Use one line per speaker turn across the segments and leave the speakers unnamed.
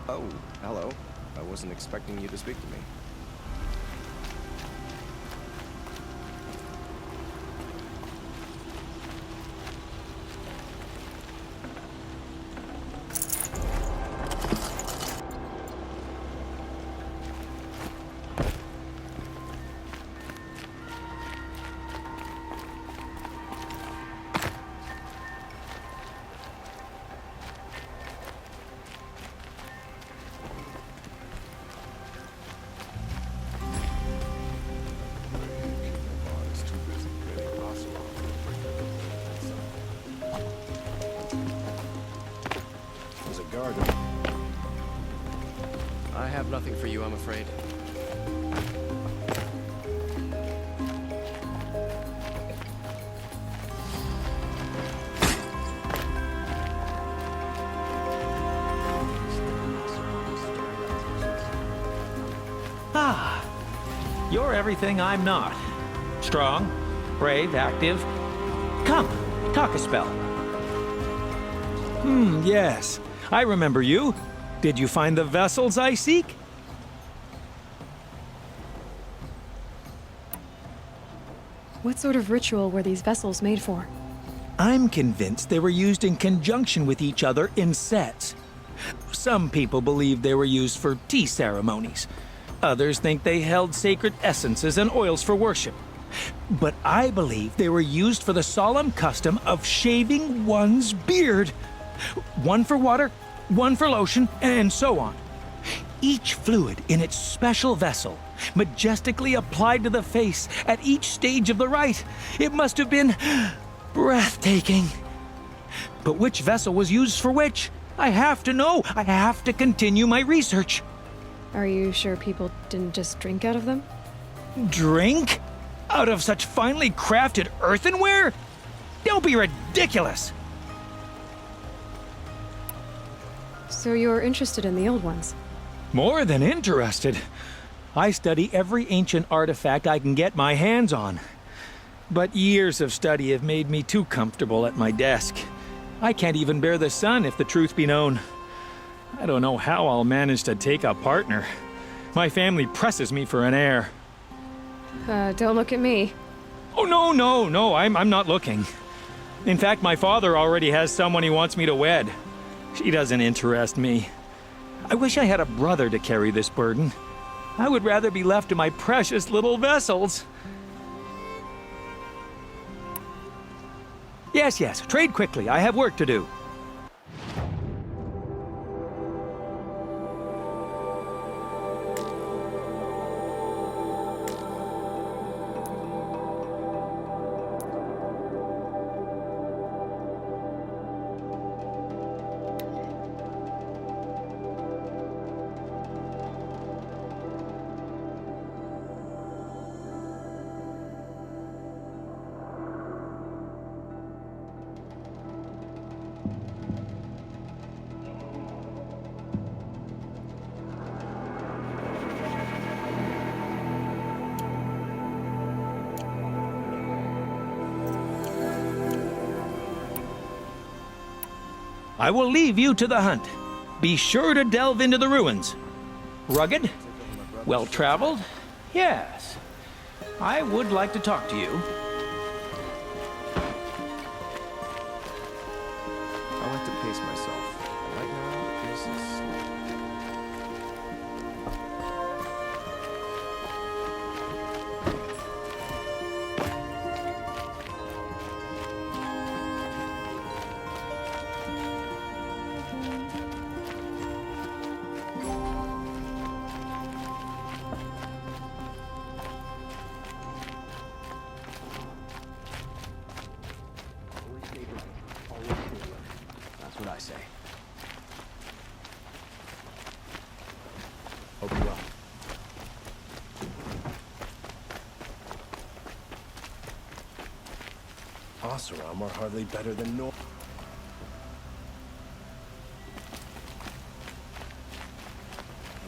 Oh, hello. I wasn't expecting you to speak to me.
I have nothing for you, I'm afraid.
Ah, you're everything I'm not. Strong, brave, active. Come, talk a spell. Yes. I remember you. Did you find the vessels I seek?
What sort of ritual were these vessels made for?
I'm convinced they were used in conjunction with each other in sets. Some people believe they were used for tea ceremonies. Others think they held sacred essences and oils for worship. But I believe they were used for the solemn custom of shaving one's beard. One for water, one for lotion, and so on. Each fluid in its special vessel, majestically applied to the face at each stage of the rite. It must have been breathtaking. But which vessel was used for which? I have to know. I have to continue my research.
Are you sure people didn't just drink out of them?
Drink? Out of such finely crafted earthenware? Don't be ridiculous!
So you're interested in the old ones?
More than interested. I study every ancient artifact I can get my hands on. But years of study have made me too comfortable at my desk. I can't even bear the sun, if the truth be known. I don't know how I'll manage to take a partner. My family presses me for an heir.
Don't look at me.
Oh, no, I'm not looking. In fact, my father already has someone he wants me to wed. She doesn't interest me. I wish I had a brother to carry this burden. I would rather be left to my precious little vessels. Yes, trade quickly. I have work to do. I will leave you to the hunt. Be sure to delve into the ruins. Rugged? Well-traveled? Yes. I would like to talk to you.
I like to pace myself. Right now, this is slow.
That's what I say.
Hope you well. Oseram are hardly better than Nor. Are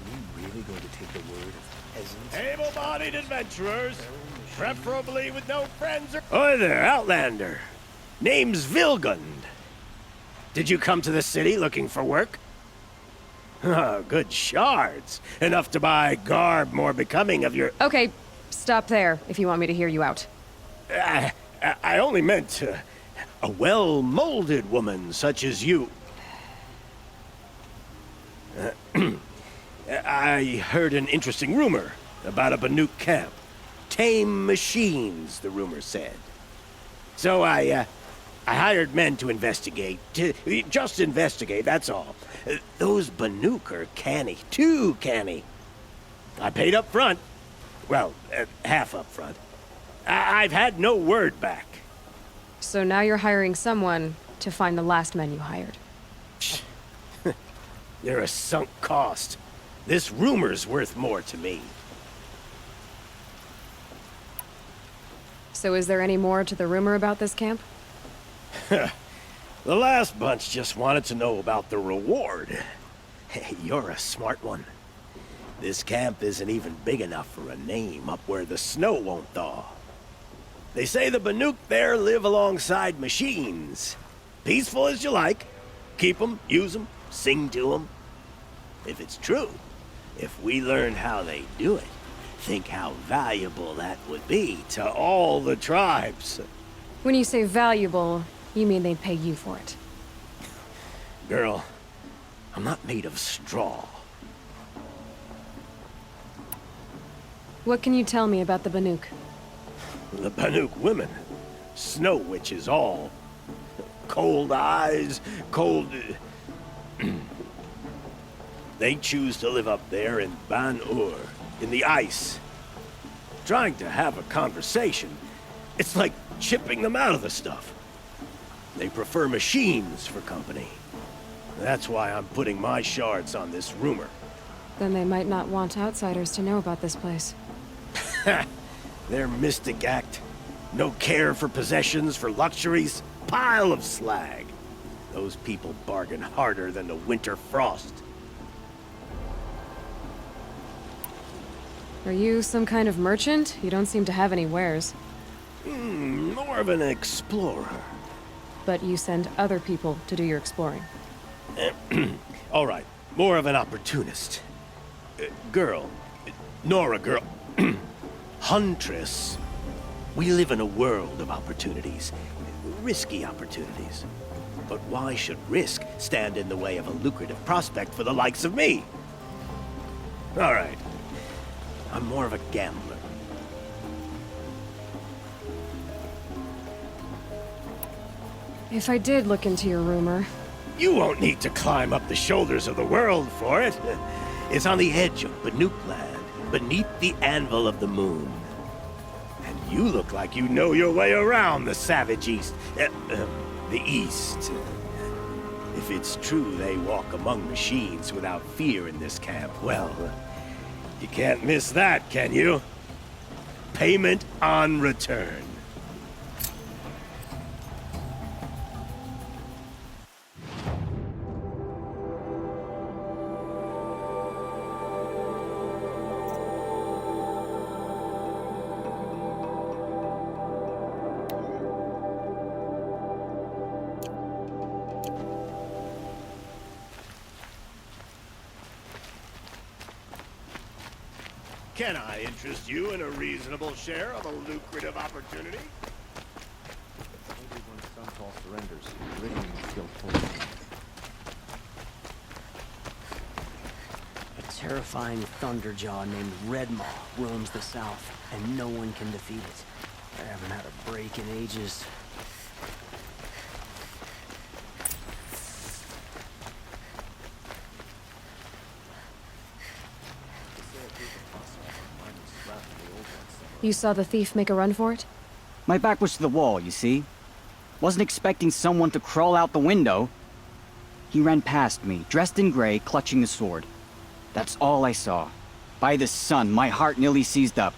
we really going to take the word of peasants?
Able-bodied adventurers, preferably with no friends or... Oi there, Outlander. Name's Vilgund. Did you come to the city looking for work? Oh, good shards. Enough to buy garb more becoming of your...
Okay, stop there if you want me to hear you out.
I only meant a well-molded woman such as you. I heard an interesting rumor about a Banuk camp. Tame machines, the rumor said. So I hired men to investigate. Just investigate, that's all. Those Banuk are canny, too canny. I paid up front. Well, half up front. I've had no word back.
So now you're hiring someone to find the last men you hired.
They're a sunk cost. This rumor's worth more to me.
So is there any more to the rumor about this camp?
The last bunch just wanted to know about the reward. Hey, you're a smart one. This camp isn't even big enough for a name up where the snow won't thaw. They say the Banuk there live alongside machines. Peaceful as you like. Keep 'em, use 'em, sing to 'em. If it's true, if we learn how they do it, think how valuable that would be to all the tribes.
When you say valuable, you mean they'd pay you for it.
Girl, I'm not made of straw.
What can you tell me about the Banuk?
The Banuk women, snow witches all. Cold eyes, cold... They choose to live up there in Ban-Ur, in the ice. Trying to have a conversation, it's like chipping them out of the stuff. They prefer machines for company. That's why I'm putting my shards on this rumor.
Then they might not want outsiders to know about this place.
Their mystic act. No care for possessions, for luxuries. Pile of slag. Those people bargain harder than the winter frost.
Are you some kind of merchant? You don't seem to have any wares.
More of an explorer.
But you send other people to do your exploring.
All right, more of an opportunist. Girl. Nora girl. Huntress. We live in a world of opportunities. Risky opportunities. But why should risk stand in the way of a lucrative prospect for the likes of me? All right. I'm more of a gambler.
If I did look into your rumor...
You won't need to climb up the shoulders of the world for it. It's on the edge of Banuk land, beneath the anvil of the moon. And you look like you know your way around the savage east. The east. If it's true they walk among machines without fear in this camp, well, you can't miss that, can you? Payment on return. Can I interest you in a reasonable share of a lucrative opportunity?
Maybe when Sunfall surrenders, Lydian will feel full.
A terrifying thunderjaw named Redmaw roams the south, and no one can defeat it. I haven't had a break in ages.
You saw the thief make a run for it?
My back was to the wall, you see? Wasn't expecting someone to crawl out the window. He ran past me, dressed in gray, clutching a sword. That's all I saw. By the sun, my heart nearly seized up.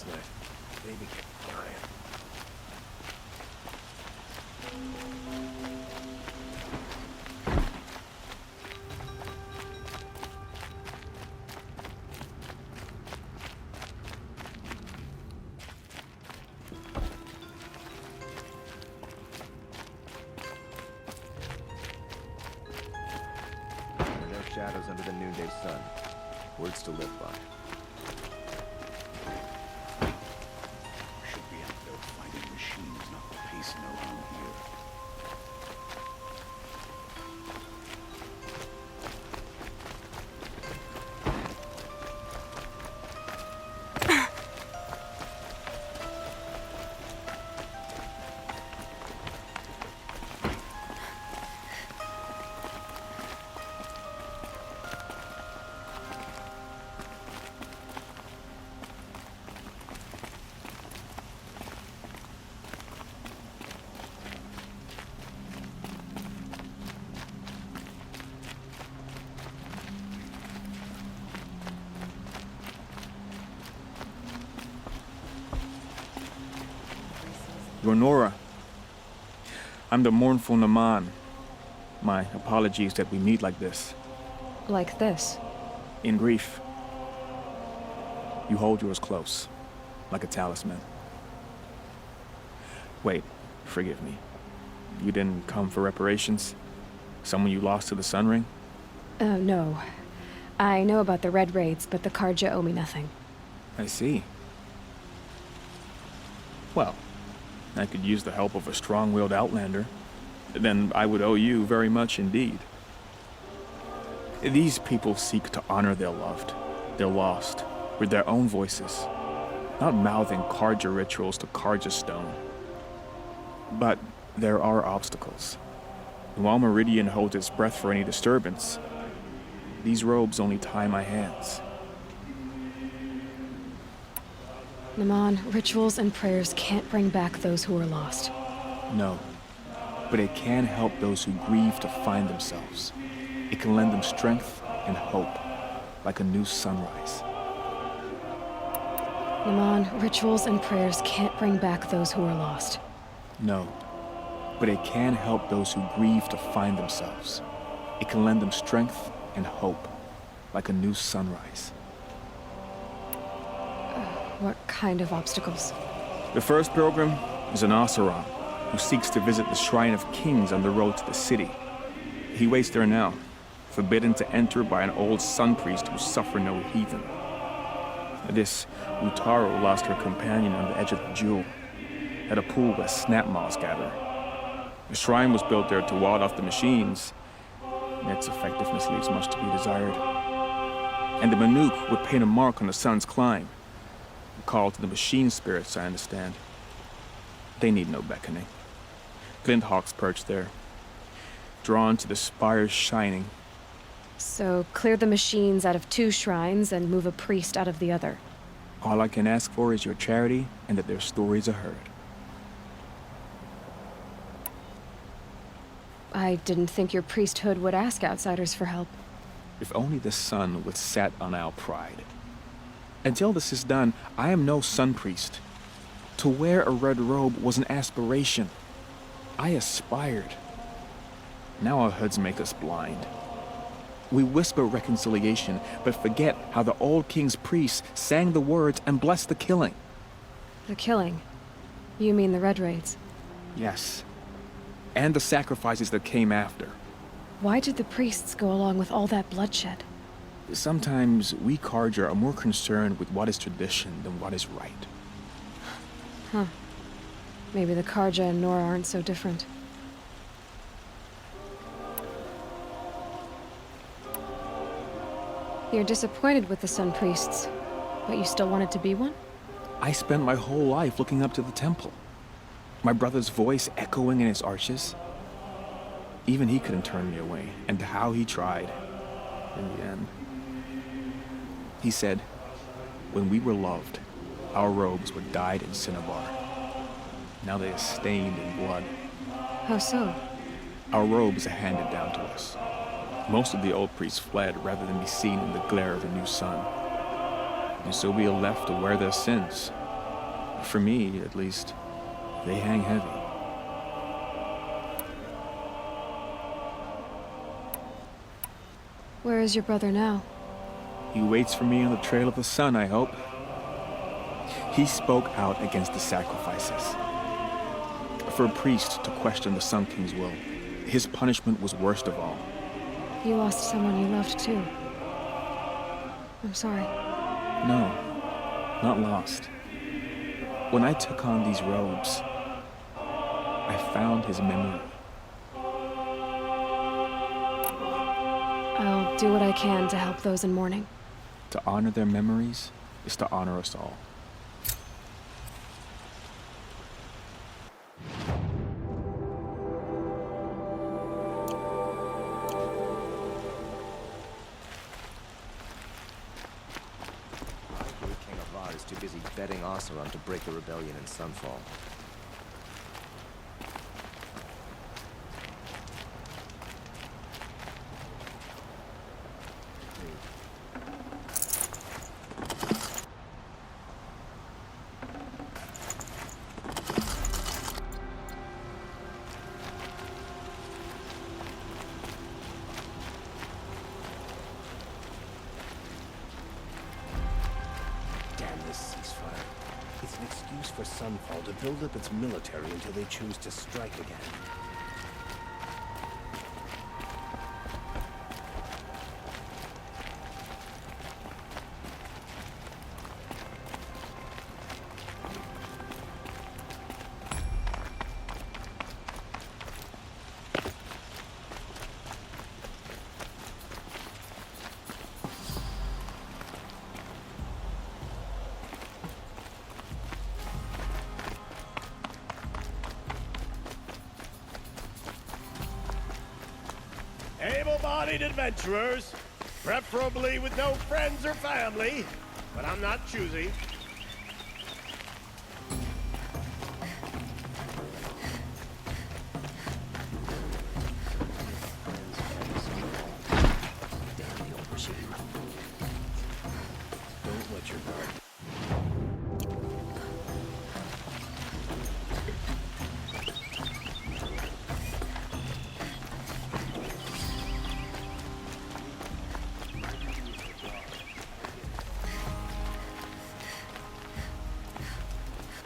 last night. Baby kept crying. No shadows under the noonday sun. Words to live by.
Should be out there fighting machines, not pacing around here.
You're Nora. I'm the mournful Naman. My apologies that we meet like this.
Like this.
In grief. You hold yours close, like a talisman. Wait, forgive me. You didn't come for reparations? Someone you lost to the Sun Ring?
No. I know about the Red Raids, but the Karja owe me nothing.
I see. Well, I could use the help of a strong-willed outlander. Then I would owe you very much indeed. These people seek to honor their loved, their lost, with their own voices, not mouthing Karja rituals to Karja stone. But there are obstacles. And while Meridian holds its breath for any disturbance, these robes only tie my hands.
Naman, rituals and prayers can't bring back those who are lost.
No, but it can help those who grieve to find themselves. It can lend them strength and hope, like a new sunrise.
Naman, rituals and prayers can't bring back those who are lost.
No, but it can help those who grieve to find themselves. It can lend them strength and hope, like a new sunrise.
What kind of obstacles?
The first pilgrim is an Oseram who seeks to visit the Shrine of Kings on the road to the city. He waits there now, forbidden to enter by an old sun priest who suffered no heathen. This Utaru lost her companion on the edge of the jewel, at a pool where snap moths gather. The shrine was built there to ward off the machines, and its effectiveness leaves much to be desired. And the Manuk would paint a mark on the sun's climb, a call to the machine spirits, I understand. They need no beckoning. Glinthawks perch there, drawn to the spires shining.
So, clear the machines out of 2 shrines and move a priest out of the other.
All I can ask for is your charity and that their stories are heard.
I didn't think your priesthood would ask outsiders for help.
If only the sun would set on our pride. Until this is done, I am no sun priest. To wear a red robe was an aspiration. I aspired. Now our hoods make us blind. We whisper reconciliation, but forget how the old king's priests sang the words and blessed the killing.
The killing? You mean the Red Raids?
Yes. And the sacrifices that came after.
Why did the priests go along with all that bloodshed?
Sometimes we Karja are more concerned with what is tradition than what is right.
Huh. Maybe the Karja and Nora aren't so different. You're disappointed with the Sun Priests, but you still wanted to be one?
I spent my whole life looking up to the temple. My brother's voice echoing in its arches. Even he couldn't turn me away, and how he tried. In the end. He said, when we were loved, our robes were dyed in cinnabar. Now they are stained in blood.
How so?
Our robes are handed down to us. Most of the old priests fled rather than be seen in the glare of the new sun. And so we are left to wear their sins, For me, at least, they hang heavy.
Where is your brother now?
He waits for me on the trail of the sun, I hope. He spoke out against the sacrifices. For a priest to question the Sun King's will, his punishment was worst of all.
You lost someone you loved too. I'm sorry.
No, not lost. When I took on these robes, I found his memory.
I'll do what I can to help those in mourning.
To honor their memories is to honor us all.
The King of Var is too busy betting Oseram to break the rebellion in Sunfall.
Damn this ceasefire. It's an excuse for Sunfall to build up its military until they choose to strike again. Able-bodied adventurers, preferably with no friends or family, but I'm not choosy.
Damn the old regime.
Don't let your guard.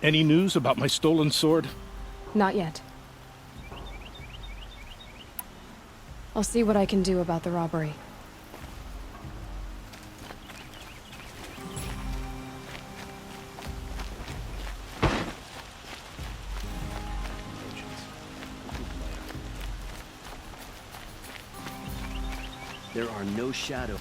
Any news about my stolen sword?
Not yet. I'll see what I can do about the robbery.
There are no shadow.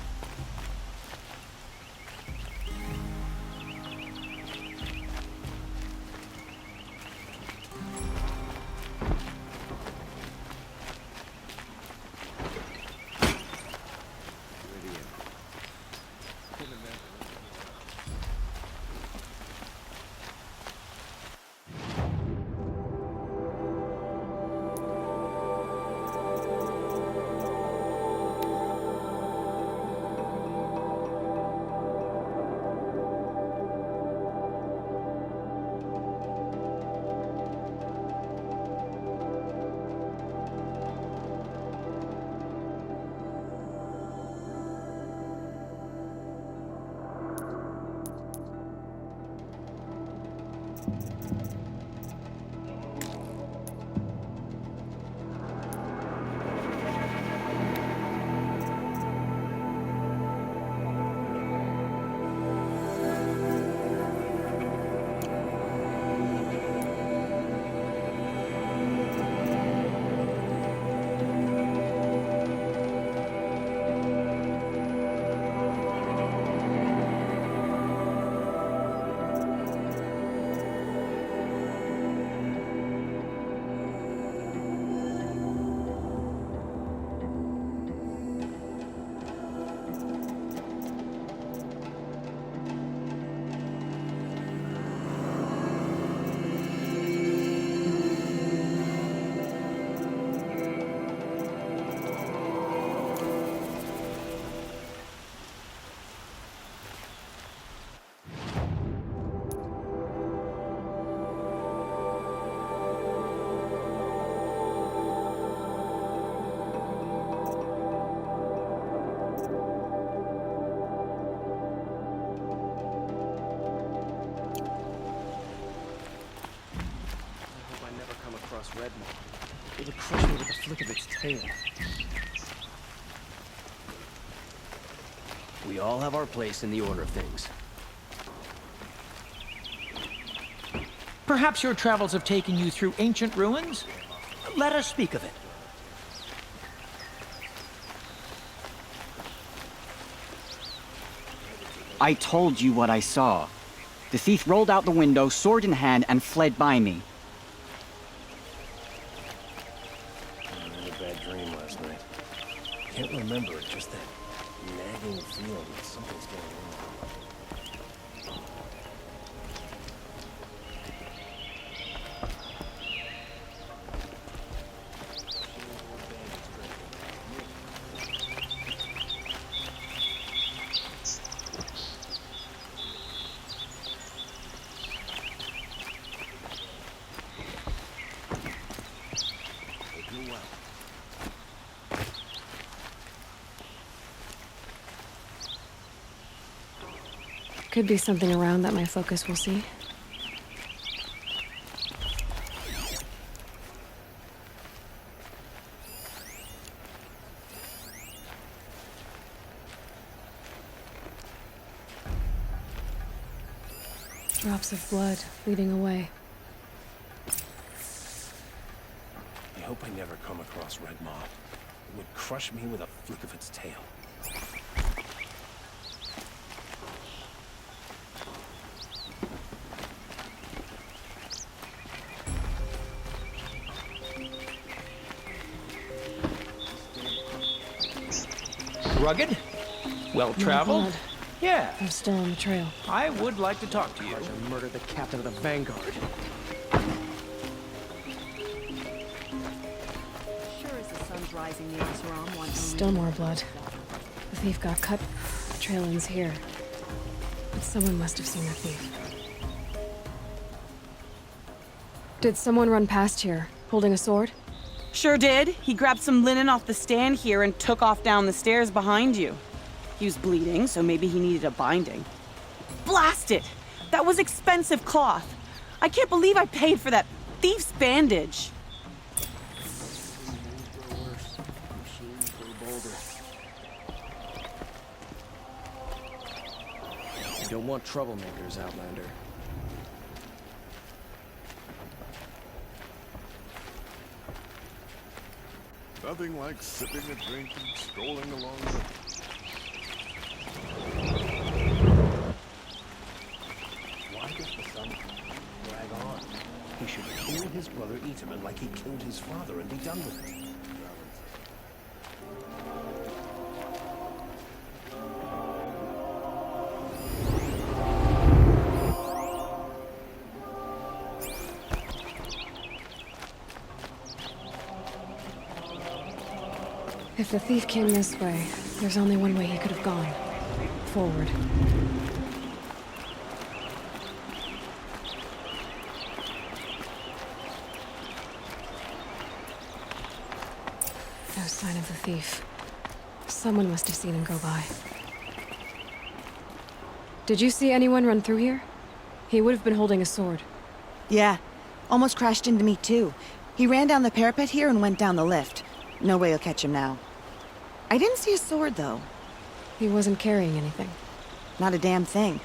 Redmaw. It would crush me with a flick of its tail. We all have our place in the order of things.
Perhaps your travels have taken you through ancient ruins? Let us speak of it.
I told you what I saw. The thief rolled out the window, sword in hand, and fled by me.
I had a bad dream last night. Can't remember it, just that nagging feeling that something's going on.
Could be something around that my focus will see. Drops of blood leading away.
I hope I never come across Redmaw. It would crush me with a flick of its tail.
Rugged? Well-traveled?
blood.
Yeah,
I'm still on the trail.
I would like to talk to you.
Carter murdered the captain of the Vanguard.
Sure as the sun's rising, the Asaram wants
Still more blood. The thief got cut. The trail ends here. But someone must have seen the thief. Did someone run past here, holding a sword?
Sure did. He grabbed some linen off the stand here and took off down the stairs behind you. He was bleeding, so maybe he needed a binding. Blast it! That was expensive cloth. I can't believe I paid for that thief's bandage.
You don't want troublemakers, Outlander.
Nothing like sipping a drink and strolling along the...
Why does the sun drag on? He should kill his brother Itaman like he killed his father and be done with it.
If the thief came this way, there's only one way he could have gone. Forward. No sign of the thief. Someone must have seen him go by. Did you see anyone run through here? He would have been holding a sword.
Yeah, almost crashed into me too. He ran down the parapet here and went down the lift. No way you'll catch him now. I didn't see a sword, though.
He wasn't carrying anything.
Not a damn thing.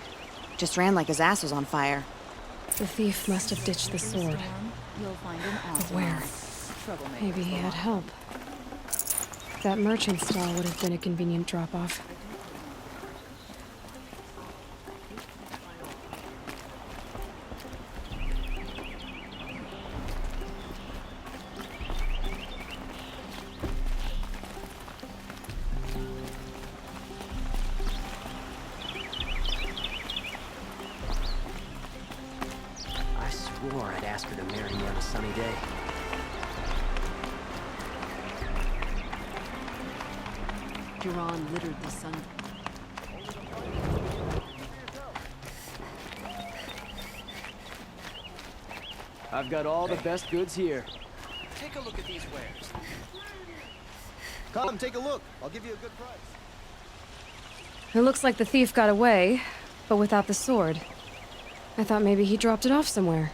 Just ran like his ass was on fire.
The thief must have ditched the sword. But where? Maybe he had help. That merchant stall would have been a convenient drop-off.
I swore I'd ask her to marry me on a sunny day.
Duran littered the sun.
I've got all the best goods here.
Take a look at these wares. Come, take a look. I'll give you a good price.
It looks like the thief got away, but without the sword. I thought maybe he dropped it off somewhere.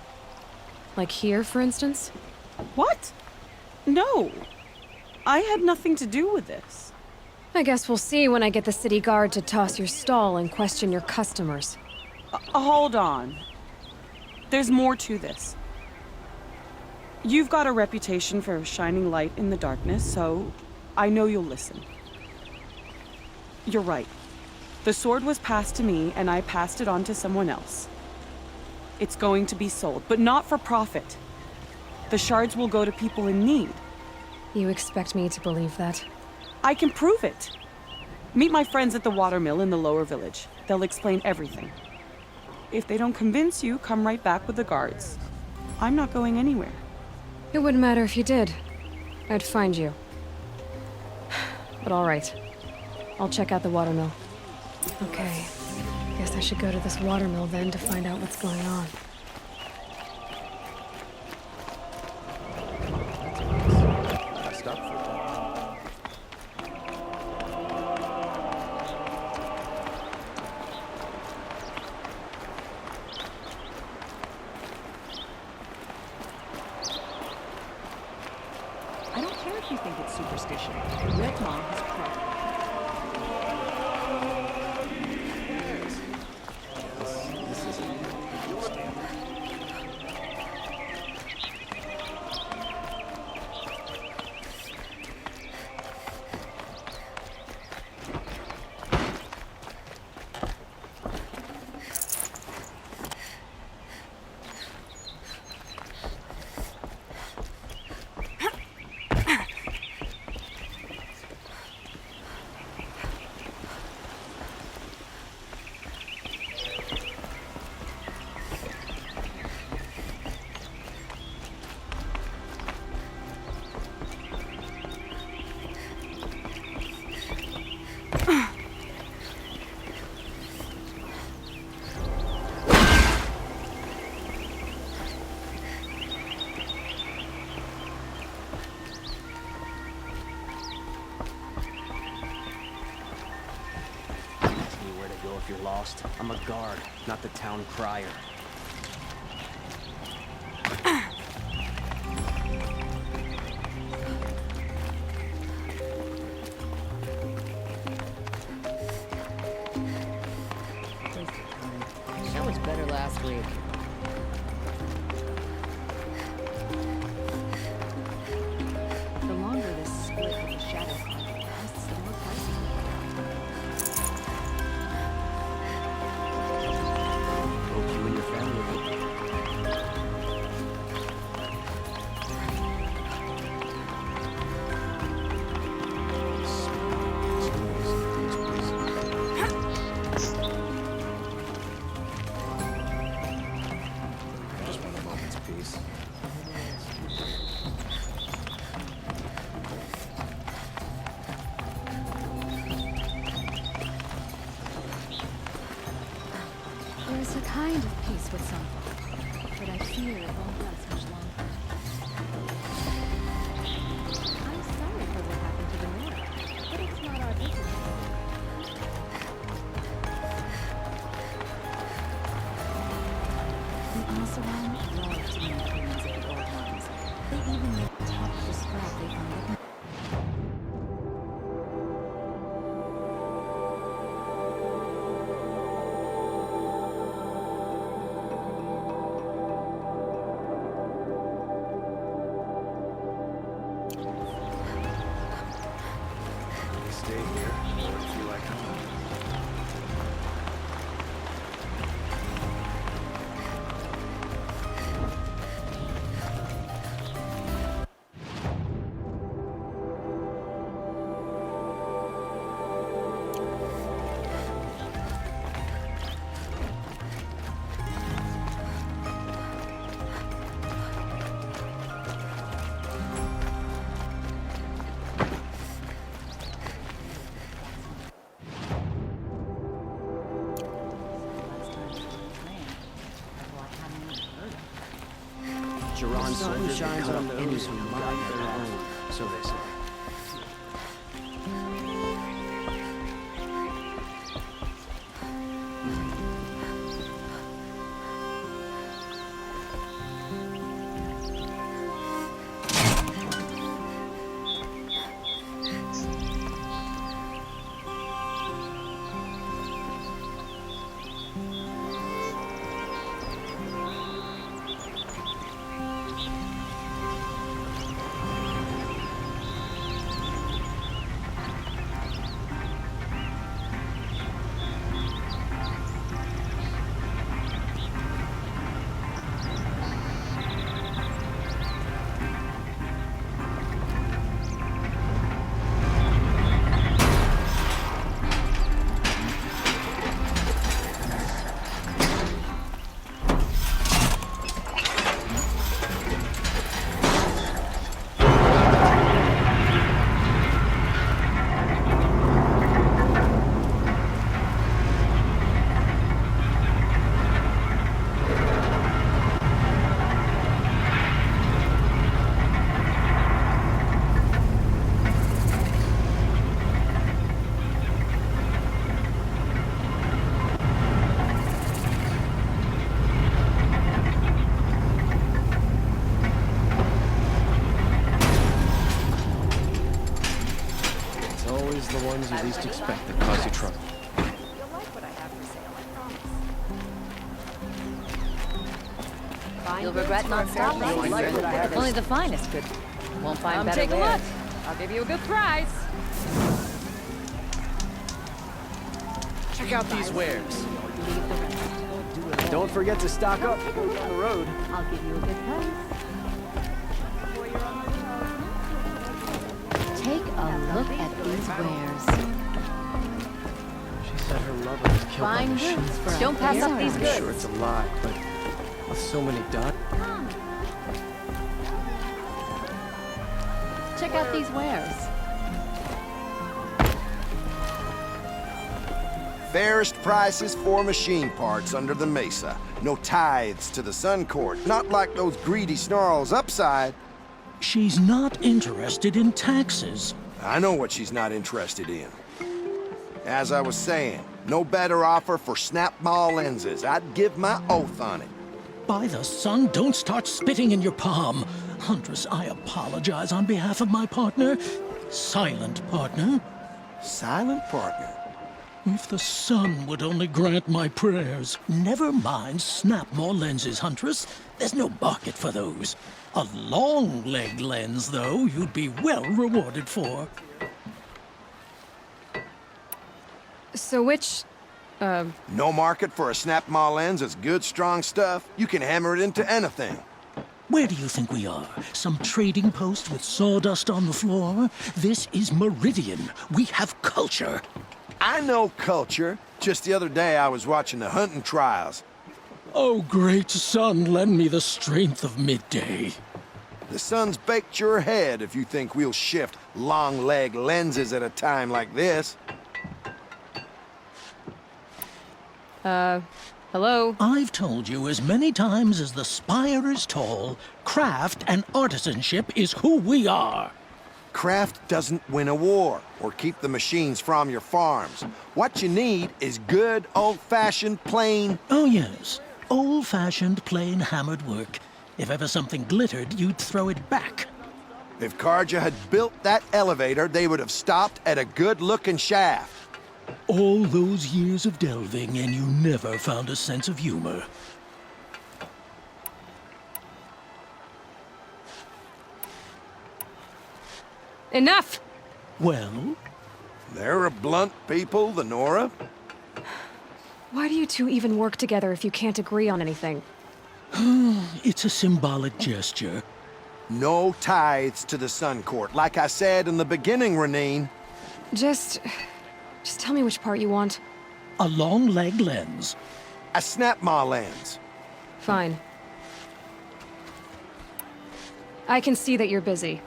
Like here, for instance?
What? No. I had nothing to do with this.
I guess we'll see when I get the city guard to toss your stall and question your customers.
Hold on. There's more to this. You've got a reputation for shining light in the darkness, so I know you'll listen. You're right. The sword was passed to me, and I passed it on to someone else. It's going to be sold, but not for profit. The shards will go to people in need.
You expect me to believe that?
I can prove it. Meet my friends at the watermill in the lower village. They'll explain everything. If they don't convince you, come right back with the guards. I'm not going anywhere.
It wouldn't matter if you did. I'd find you. But all right. I'll check out the watermill. Okay. Guess I should go to this watermill then to find out what's going on.
Stop for that.
I don't care if you think it's superstition. Red Mom has proof.
If you're lost, I'm a guard, not the town crier.
That was better last week. The longer this split with the Shadow Project lasts, the more pricey.
Hope you and your family
Just want a moment's peace.
There's a kind of peace with some folk, but I fear it won't last much longer. I'm sorry for what happened to the mayor, but it's not our business. The Oseram love to make ruins of the old ones. They even make the top of the scrap they found.
Stay here, or if you like home.
Jiran's sun shines on those who guide their own, so they say.
things you least expect that cause you trouble.
You'll regret not stopping. Only the finest could. Won't find better
take a
wares.
look. I'll give you a good price.
Check out these wares.
Leave the rest.
Don't forget to stock up down the road.
I'll give you a good price. Take a look at these wares.
She said her lover was killed by
Fine
machines.
goods for Don't pass up these
I'm
goods.
sure it's a lie, but with so many dots.
Check out these wares.
Fairest prices for machine parts under the mesa. No tithes to the Sun Court, not like those greedy snarls upside.
She's not interested in taxes.
I know what she's not interested in. As I was saying, no better offer for Snap-Maw lenses. I'd give my oath on it.
By the sun, don't start spitting in your palm. Huntress, I apologize on behalf of my partner. Silent partner.
Silent partner?
If the sun would only grant my prayers. Never mind Snap-Maw lenses, Huntress. There's no market for those. A long-leg lens, though, you'd be well rewarded for.
So which,
No market for a Snap-Maw lens is good, strong stuff. You can hammer it into anything.
Where do you think we are? Some trading post with sawdust on the floor? This is Meridian. We have culture.
I know culture. Just the other day I was watching the hunting trials.
Oh, great sun, lend me the strength of midday.
The sun's baked your head if you think we'll shift long-leg lenses at a time like this.
hello?
I've told you as many times as the spire is tall, craft and artisanship is who we are.
Craft doesn't win a war or keep the machines from your farms. What you need is good, old-fashioned, plain...
Oh, yes. Old-fashioned, plain hammered work. If ever something glittered, you'd throw it back.
If Carja had built that elevator, they would have stopped at a good-looking shaft.
All those years of delving, and you never found a sense of humor.
Enough!
Well?
They're a blunt people, the Nora.
Why do you two even work together if you can't agree on anything?
It's a symbolic gesture.
No tithes to the Sun Court. Like I said in the beginning, Renine.
Just tell me which part you want.
A long-leg lens.
A Snap-Maw lens.
Fine. I can see that you're busy.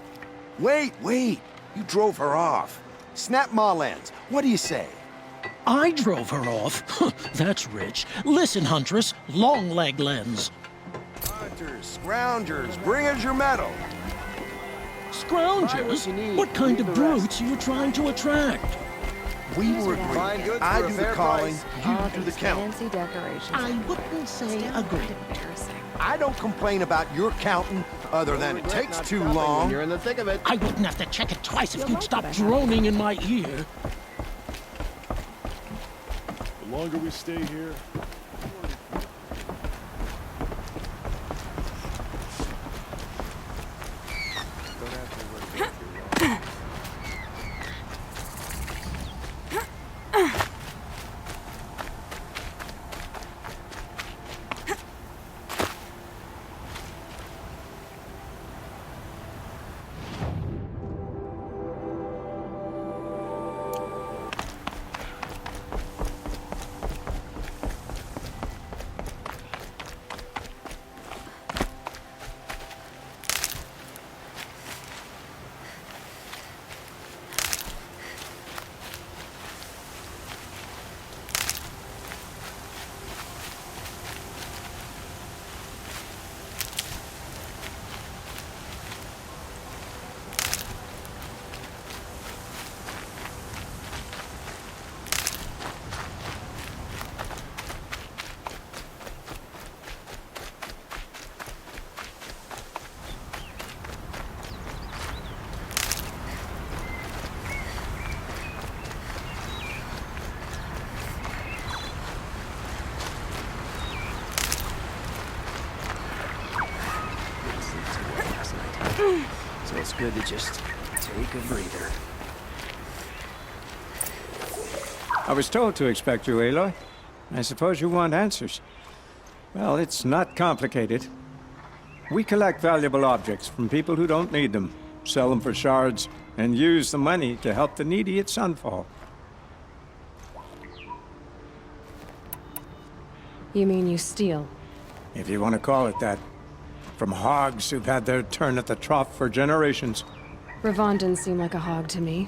Wait. You drove her off. Snap-Maw lens. What do you say?
I drove her off. That's rich. Listen, Huntress, long-leg lens.
Hunters, scroungers, bring us your metal.
Scroungers? What kind of brutes are you trying to attract?
We were agreed. I do the calling, you do the counting.
Fancy decorations.
I wouldn't say agree.
I don't complain about your counting, other than it takes too long.
You're in the thick of it.
I wouldn't have to check it twice if you'd stop droning in my ear.
The longer we stay here,
So it's good to just take a breather.
I was told to expect you, Aloy. I suppose you want answers. Well, it's not complicated. We collect valuable objects from people who don't need them, sell them for shards, and use the money to help the needy at Sunfall.
You mean you steal?
If you want to call it that. From hogs who've had their turn at the trough for generations.
Ravon didn't seem like a hog to me.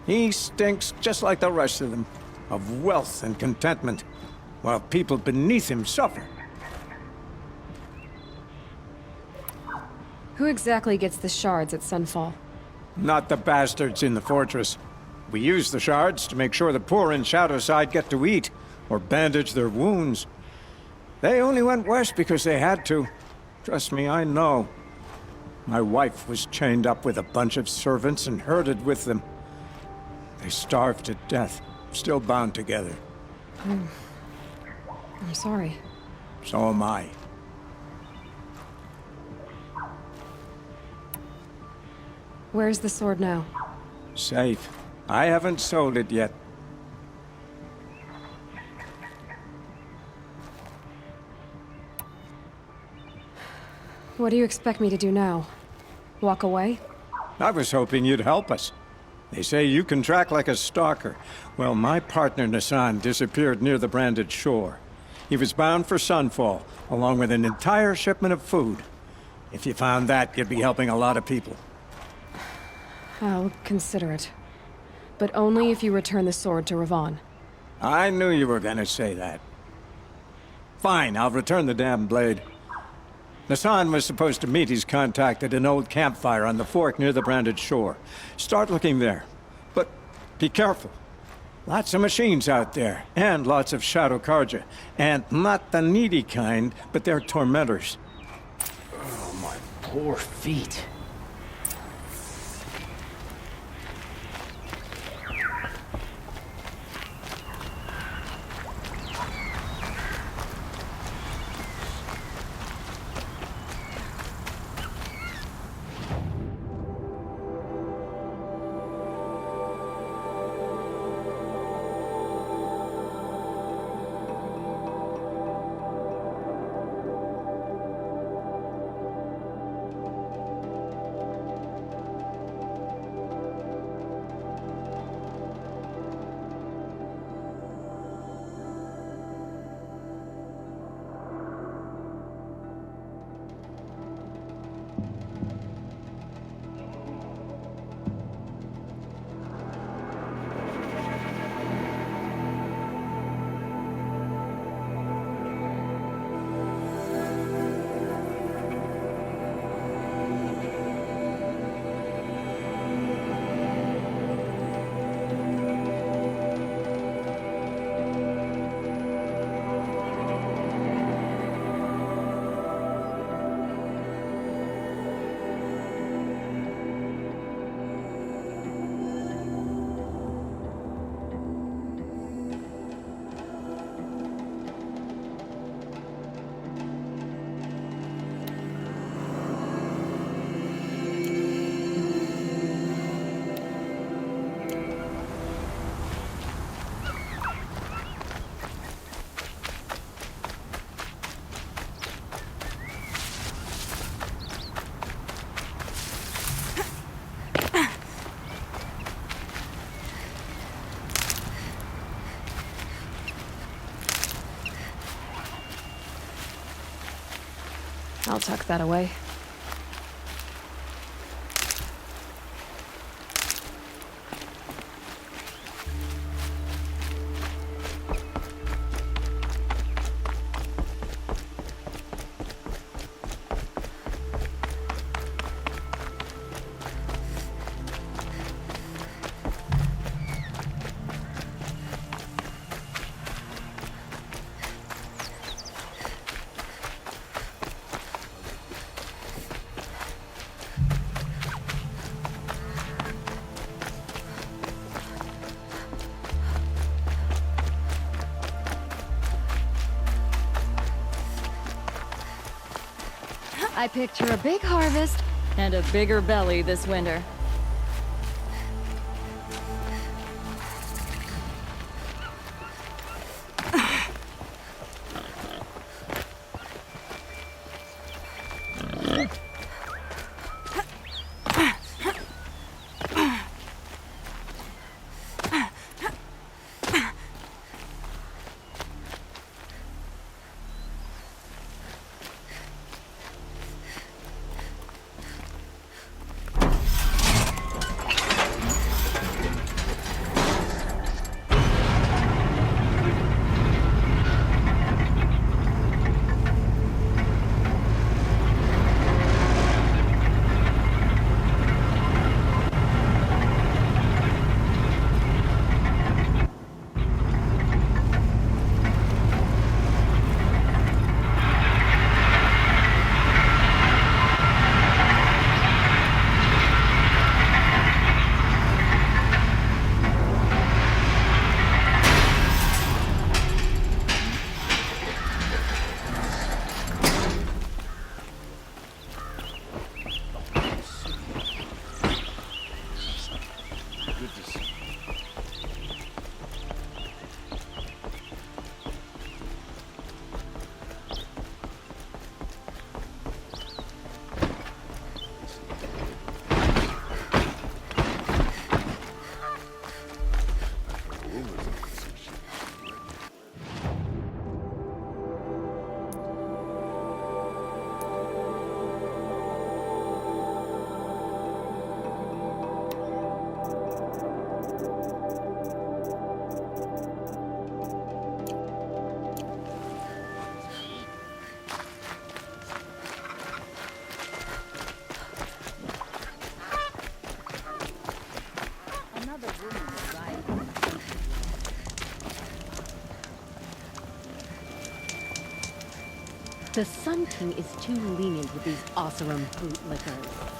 He stinks just like the rest of them, of wealth and contentment, while people beneath him suffer.
Who exactly gets the shards at Sunfall?
Not the bastards in the fortress. We use the shards to make sure the poor in Shadowside get to eat, or bandage their wounds. They only went west because they had to. Trust me, I know. My wife was chained up with a bunch of servants and herded with them. They starved to death, still bound together.
I'm sorry.
So am I.
Where's the sword now?
Safe. I haven't sold it yet.
What do you expect me to do now? Walk away?
I was hoping you'd help us. They say you can track like a stalker. Well, my partner Nassan disappeared near the branded shore. He was bound for Sunfall, along with an entire shipment of food. If you found that, you'd be helping a lot of people.
I'll consider it. But only if you return the sword to Ravon.
I knew you were gonna say that. Fine, I'll return the damn blade. Nassan was supposed to meet his contact at an old campfire on the fork near the branded shore. Start looking there. But be careful. Lots of machines out there, and lots of Shadow Karja. And not the needy kind, but they're tormentors.
Oh, my poor feet.
I'll tuck that away.
I picture a big harvest
And a bigger belly this winter.
The Sun King is too lenient with these Oseram bootlickers.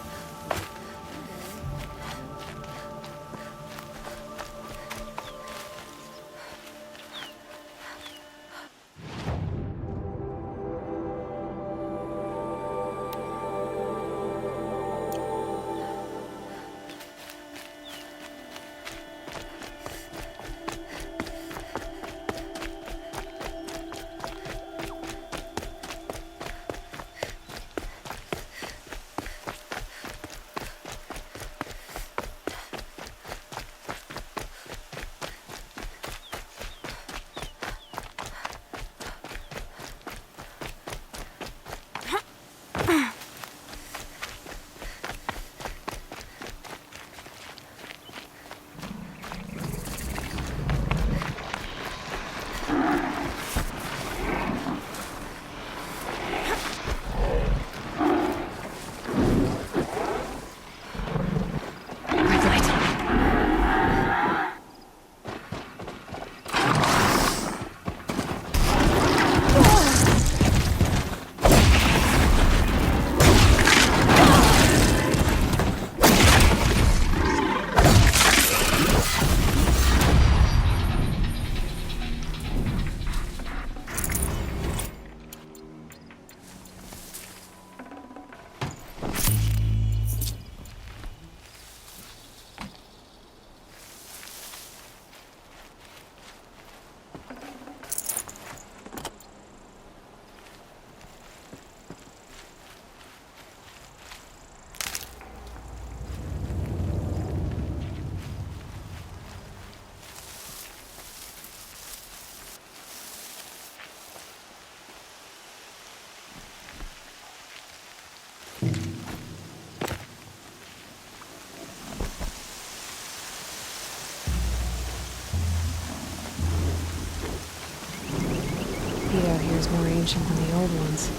Heat out here is more ancient than the old ones.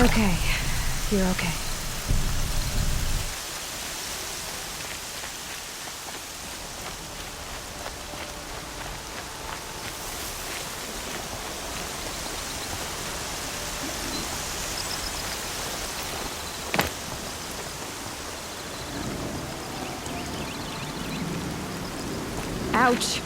Okay, you're okay. Ouch!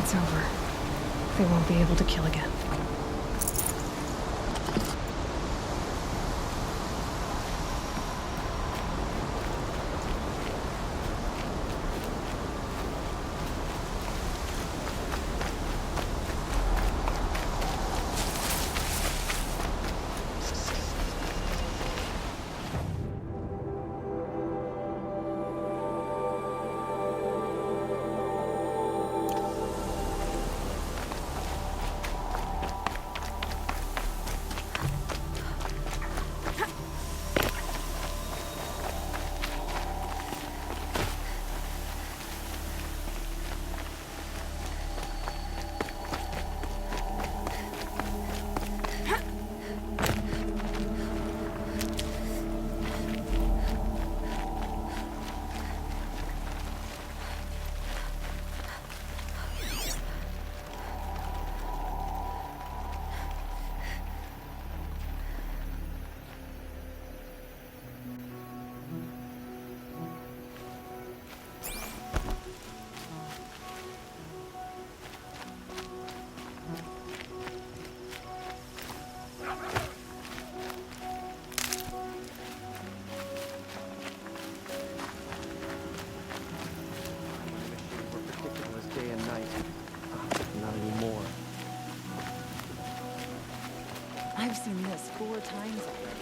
It's over. They won't be able to kill again.
I've seen this 4 times already.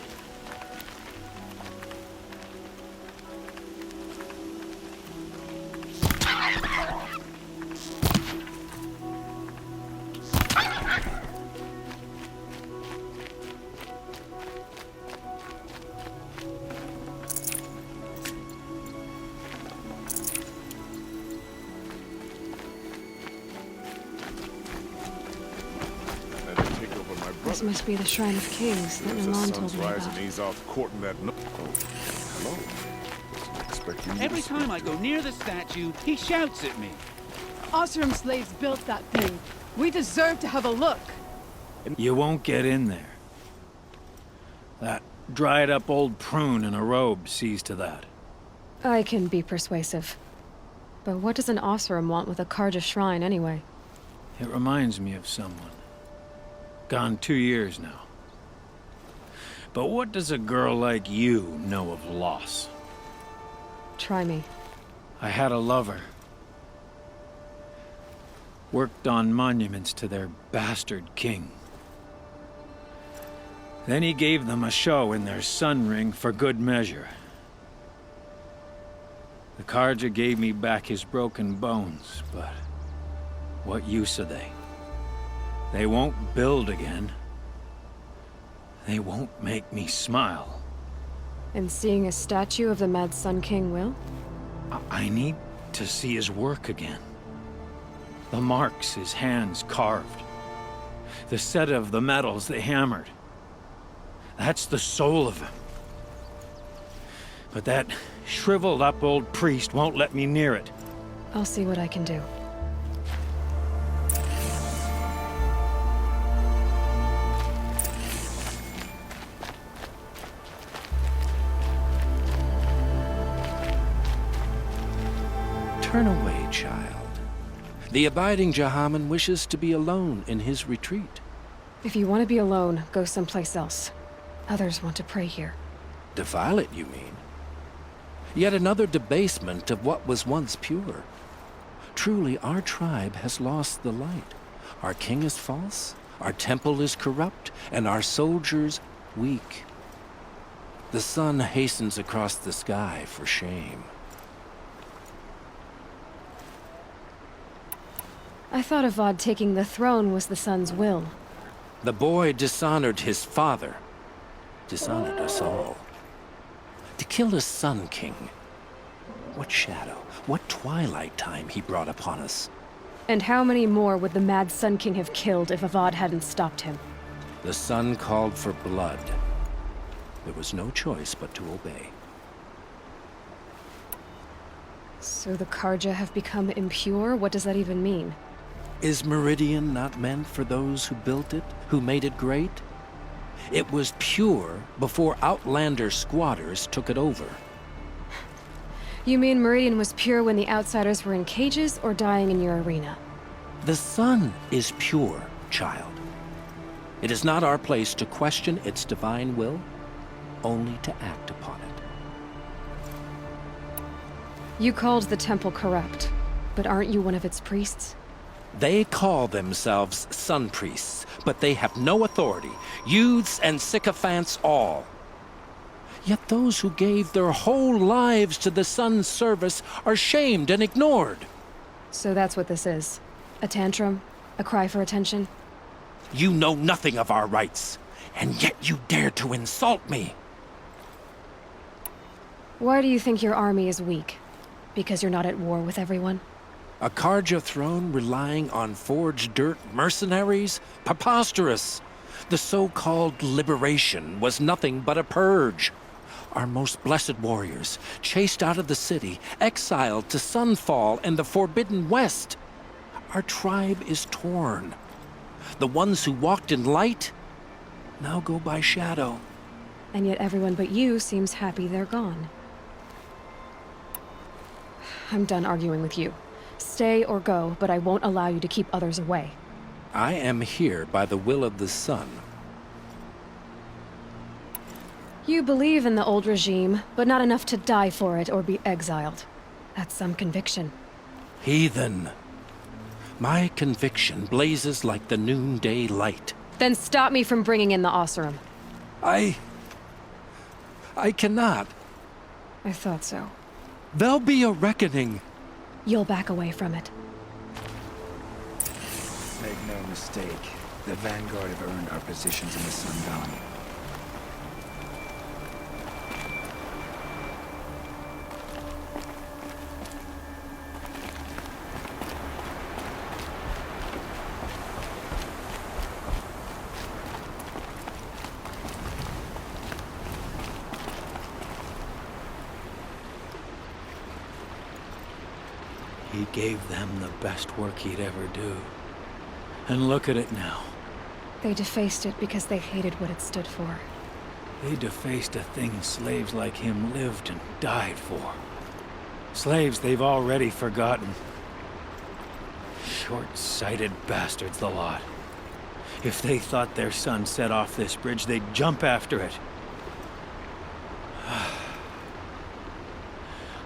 This must be the Shrine of Kings that Milan told me about.
He's off courting that hello. Expect you
Every time I go near the statue, he shouts at me.
Oseram slaves built that thing. We deserve to have a look.
You won't get in there. That dried-up old prune in a robe sees to that.
I can be persuasive. But what does an Oseram want with a Carja shrine, anyway?
It reminds me of someone. Gone 2 years now. But what does a girl like you know of loss?
Try me.
I had a lover. Worked on monuments to their bastard king. Then he gave them a show in their sun ring for good measure. The Carja gave me back his broken bones, but what use are they? They won't build again. They won't make me smile.
And seeing a statue of the Mad Sun King will?
I need to see his work again. The marks his hands carved. The set of the metals they hammered. That's the soul of him. But that shriveled up old priest won't let me near it.
I'll see what I can do.
Turn away, child. The abiding Jahaman wishes to be alone in his retreat.
If you want to be alone, go someplace else. Others want to pray here.
Defile it, you mean? Yet another debasement of what was once pure. Truly, our tribe has lost the light. Our king is false, our temple is corrupt, and our soldiers weak. The sun hastens across the sky for shame.
I thought Avad taking the throne was the sun's will.
The boy dishonored his father, dishonored us all. To kill a Sun King. What shadow, what twilight time he brought upon us.
And how many more would the Mad Sun King have killed if Avad hadn't stopped him?
The sun called for blood. There was no choice but to obey.
So the Carja have become impure? What does that even mean?
Is Meridian not meant for those who built it, who made it great? It was pure before outlander squatters took it over.
You mean Meridian was pure when the outsiders were in cages or dying in your arena?
The sun is pure, child. It is not our place to question its divine will, only to act upon it.
You called the temple corrupt, but aren't you one of its priests?
They call themselves sun priests, but they have no authority, youths and sycophants all. Yet those who gave their whole lives to the sun's service are shamed and ignored.
So that's what this is. A tantrum? A cry for attention?
You know nothing of our rights, and yet you dare to insult me.
Why do you think your army is weak? Because you're not at war with everyone?
A Carja throne relying on forged dirt mercenaries? Preposterous! The so-called liberation was nothing but a purge. Our most blessed warriors, chased out of the city, exiled to Sunfall and the Forbidden West. Our tribe is torn. The ones who walked in light now go by shadow.
And yet everyone but you seems happy they're gone. I'm done arguing with you. Stay or go, but I won't allow you to keep others away.
I am here by the will of the sun.
You believe in the old regime, but not enough to die for it or be exiled. That's some conviction.
Heathen. My conviction blazes like the noonday light.
Then stop me from bringing in the Oseram.
I cannot.
I thought so.
There'll be a reckoning.
You'll back away from it.
Make no mistake, the Vanguard have earned our positions in the Sundawn.
He gave them the best work he'd ever do. And look at it now.
They defaced it because they hated what it stood for.
They defaced a thing slaves like him lived and died for. Slaves they've already forgotten. Short-sighted bastards, the lot. If they thought their son set off this bridge, they'd jump after it.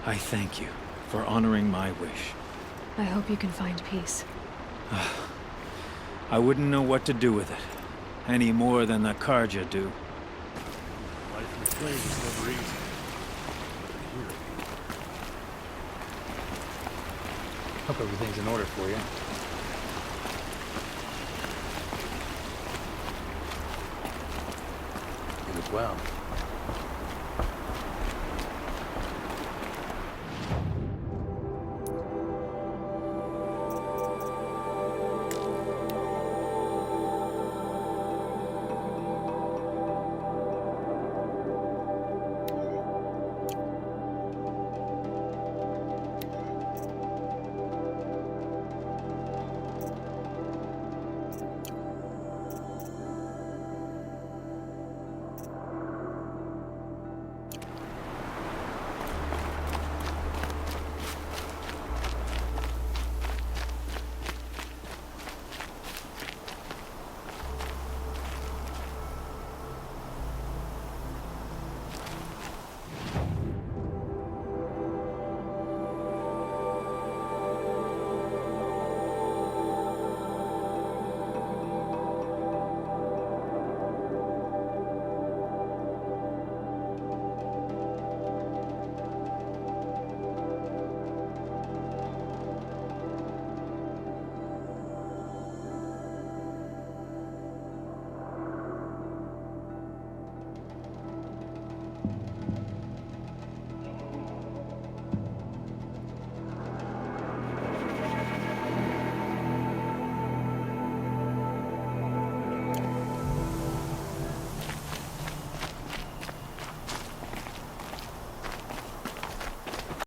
I thank you for honoring my wish.
I hope you can find peace.
I wouldn't know what to do with it, any more than the Karja do.
Life with slaves is never easy.
Hope everything's in order for you. You as well.